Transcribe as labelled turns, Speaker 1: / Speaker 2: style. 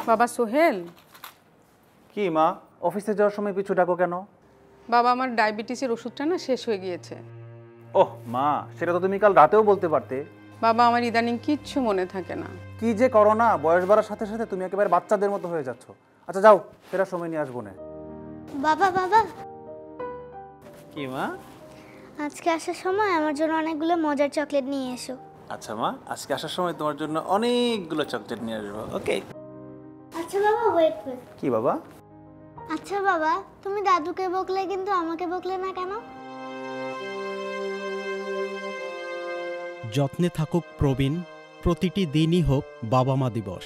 Speaker 1: বাবা সোহেল।
Speaker 2: কি মা, অফিসে যাওয়ার সময় পিছু ডাকো কেন?
Speaker 1: বাবা আমার ডায়াবেটিসের ওষুধটা না শেষ হয়ে গিয়েছে।
Speaker 2: ওহ মা, সেটা তো তুমি কাল রাতেও বলতে পারতে।
Speaker 1: বাবা আমার ইদানিং কিচ্ছু মনে থাকে না।
Speaker 2: কি যে করো না, বয়স বাড়ার সাথে সাথে তুমি একেবারে বাচ্চাদের মতো হয়ে যাচ্ছ। আচ্ছা যাও, ফেরার সময় নিয়ে আসবো না।
Speaker 3: বাবা বাবা,
Speaker 2: কি মা?
Speaker 3: আজকে আসার সময় আমার জন্য অনেকগুলো মজার চকলেট নিয়ে এসো।
Speaker 2: আচ্ছা মা, আজকে আসার সময় তোমার জন্য অনেকগুলো চকলেট নিয়ে আসবো। ওকে।
Speaker 3: আচ্ছা বাবা, ওয়েট ওয়েট।
Speaker 2: কি বাবা?
Speaker 3: আচ্ছা বাবা, তুমি দাদুকে বকলে কিন্তু আমাকে বকলে না কেন?
Speaker 4: যত্নে থাকুক প্রবীণ, প্রতিটি দিনই হোক বাবা মা দিবস।